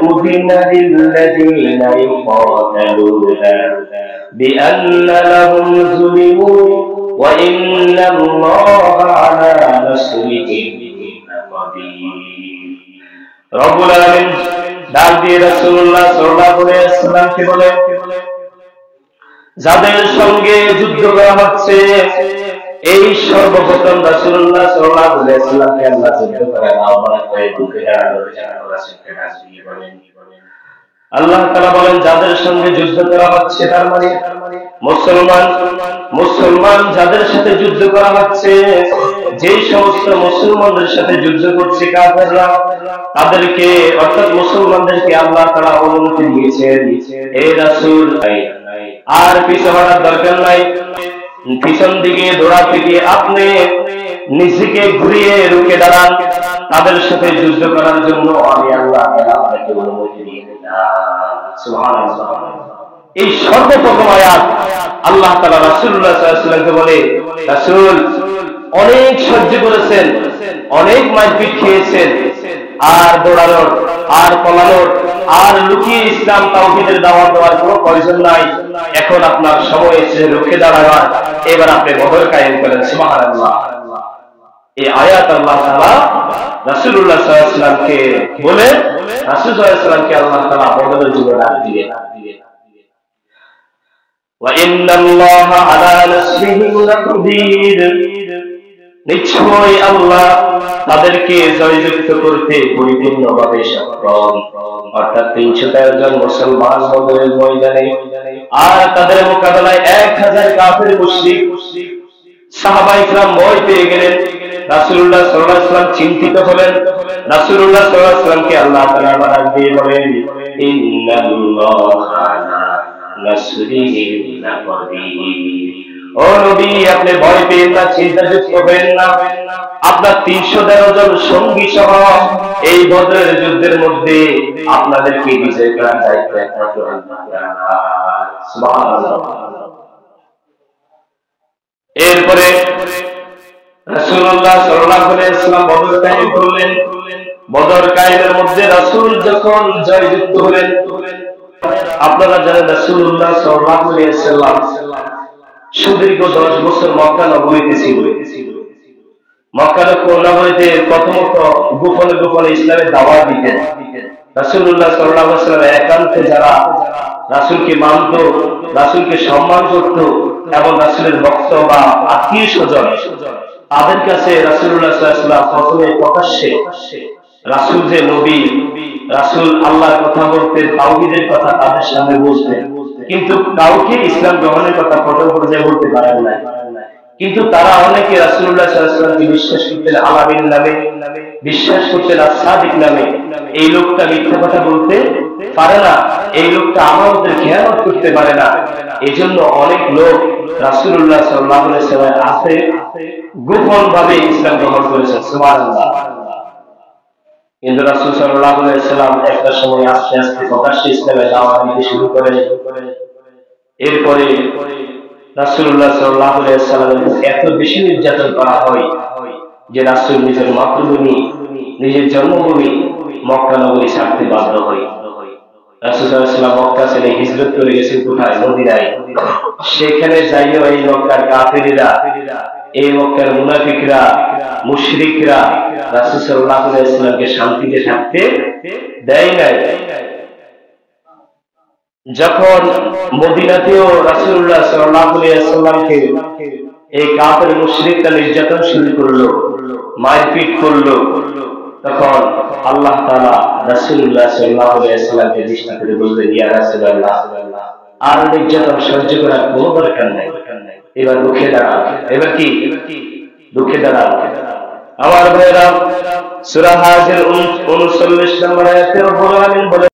উযিনা লিল্লাযীনা ইউকাতালুনা বিআন্না লাহুম যুলিমু ওয়া ইন্নাল্লাহা আলা নাসরিহিম লাকাদির। রব্বুল আলামিন ডাক দিয়ে রাসূলুল্লাহ সাল্লাল্লাহু আলাইহি ওয়াসাল্লামকে বলেন, যাদের সঙ্গে যুদ্ধ করা হচ্ছে এই সর্বপ্রথম রাসূলুল্লাহ সাল্লাল্লাহু আলাইহি ওয়াসাল্লামকে আল্লাহ যুদ্ধ করার আহ্বান করে দুঃখে রাসূলকে ডাক দিয়ে বলেন, আল্লাহ তাআলা বলেন যাদের সঙ্গে যুদ্ধ করা হচ্ছে তার মানে মুসলমান যাদের সাথে যুদ্ধ করা হচ্ছে, যেই সমস্ত মুসলমানদের সাথে যুদ্ধ করছে কাফেররা, তাদেরকে অর্থাৎ মুসলমানদেরকে আল্লাহ তাআলা অনুমতি দিয়েছেন, হে রাসূল আর পিছু হটার দরকার নাই, পিছন দিকে দৌড়াতে গিয়ে আপনি নিজেকে ঘুরিয়ে রুখে দাঁড়ান, তাদের সাথে যুদ্ধ করার জন্য আমি আল্লাহ তাআলা আপনাকে অনুমতি দিয়ে দিলাম। সুবহানাল্লাহ। এই সর্বপ্রথম আয়াত আল্লাহ তাআলা রাসূলুল্লাহ সাল্লাল্লাহু আলাইহি ওয়াসাল্লামকে বলে, রাসূল অনেক সহ্য করেছেন, অনেক মারপিট খেয়েছেন, আর দৌড়ানোর আর পলানোর আর লুকিয়ে ইসলাম তাওহীদের দাওয়াত দেওয়ার কোনো প্রয়োজন নাই, এখন আপনার সময় এসেছে রুখে দাঁড়াবার, এবার আপনি বদর কায়েম করেন। সুবহানাল্লাহ। এই আয়াত আল্লাহ তাআলা রাসূলুল্লাহ সাল্লাল্লাহু আলাইহি ওয়াসাল্লামকে বলে রাসূল সাল্লাল্লাহু আলাইহি ওয়াসাল্লামকে আল্লাহ তাআলা বদরের যুগে ডাক দিলেন, ওয়া ইন্নাল্লাহা আলা নাসরিহিম লাকাদির, নিশ্চয়ই আল্লাহ তাদেরকে জয়যুক্ত করতে পরিপূর্ণভাবে সক্ষম। অর্থাৎ 313 জন মুসলমান বদরের ময়দানে আর তাদের মোকাবেলায় 1000 কাফের মুশরিক। সাহাবায়ে কিরাম ভয় পেয়ে গেলেন, রাসূলুল্লাহ সাল্লাল্লাহু আলাইহি ওয়াসাল্লাম চিন্তিত হলেন। রাসূলুল্লাহ সাল্লাল্লাহু আলাইহি ওয়াসাল্লামকে আল্লাহ তাআলা ডাক দিয়ে বলেন, ইন্নাল্লাহা আলা নাসরিহিম লাকাদির। ও নবী, আপনি ভয় পেয়েন না, চিন্তাযুক্ত হবেন না, আপনার 313 জন সঙ্গী সহ এই বদরের যুদ্ধের মধ্যে আপনাদেরকে বিজয় করার দায়িত্ব একমাত্র আল্লাহর। সুবহানাল্লাহ। এরপরে রাসূলুল্লাহ সাল্লাল্লাহু আলাইহি ওয়াসাল্লাম বদর কায়েম করলেন। বদর কায়েমের মধ্যে রাসূল যখন জয়যুক্ত হলেন, আপনারা জানেন রাসূলুল্লাহ সাল্লাল্লাহু আলাইহি ওয়াসাল্লাম সুদীর্ঘ 10 বছর মক্কা নগরীতে ছিল। মক্কা নগরীতে প্রথমত গোপনে গোপনে ইসলামের দাওয়াত দিতেন। রাসূলুল্লাহ সাল্লাল্লাহু আলাইহি ওয়াসাল্লাম একান্তে যারা রাসূলকে মানত, রাসূলকে সম্মান করত এবং রাসূলের ভক্ত বা আত্মীয় স্বজন, তাদের কাছে রাসূলুল্লাহ সাল্লাল্লাহু আলাইহি ওয়াসাল্লাম প্রথমে প্রকাশ্যে রাসূল যে নবী, রাসূল আল্লাহর কথা বলতেন, তাওহীদের কথা তাদের সামনে বলতেন, কিন্তু কাউকে ইসলাম গ্রহণের কথা প্রথম পর্যায়ে বলতে পারেন না। কিন্তু তারা অনেকে রাসূলুল্লাহ সাল্লাল্লাহু আলাইহি ওয়াসাল্লামকে বিশ্বাস করতেন আলামিন নামে, বিশ্বাস করতেন আস-সাদিক নামে। এই লোকটা মিথ্যা কথা বলতে পারে না, এই লোকটা আমাদের খেয়ানত করতে পারে না, এজন্য অনেক লোক রাসূলুল্লাহ সাল্লাল্লাহু আলাইহি ওয়াসাল্লামের কাছে গোপন ভাবে ইসলাম গ্রহণ করেছেন। সুবহানাল্লাহ। কিন্তু রাসূল সাল্লাল্লাহু আলাইহি ওয়াসাল্লাম একটা সময় আস্তে আস্তে প্রকাশ্যে ইসলামের দাওয়াত দিতে শুরু করেন। এরপরে রাসূলুল্লাহ সাল্লাল্লাহু আলাইহি ওয়াসাল্লামের এত বেশি নির্যাতন করা হয় যে রাসূল নিজের মাতৃভূমি, নিজের জন্মভূমি মক্কা নগরী ছাড়তে বাধ্য হয়। রাসূল সাল্লাল্লাহু আলাইহি ওয়াসাল্লাম মক্কা ছেড়ে হিজরত করে গেছেন কোথায়? মদিনায়। সেখানে যাইও এই মক্কার কাফেররা, এই মক্কার মুনাফিকরা, মুশরিকরা রাসূল সাল্লাল্লাহু আলাইহি ওয়াসাল্লামকে শান্তিতে থাকতে দেয় নাই। যখন মদিনাতেও রাসূলুল্লাহ সাল্লাল্লাহু আলাইহি ওয়াসাল্লামকে এই কাফের মুশরিকরা নির্যাতন শুরু করলো, মারপিট করলো, তখন আল্লাহ তাআলা রাসূলুল্লাহ সাল্লাল্লাহু আলাইহি ওয়াসাল্লামকে দৃষ্টি করে বললেন, ইয়া রাসূলুল্লাহ, আর নির্যাতন সহ্য করার কোনো দরকার নাই, এবার রুখে দাঁড়াও। এবার কি? রুখে দাঁড়াও। আমার ভাইরা, সূরা হাজর 39 নম্বর আয়াতে রব্বুল আলামিন বলেন,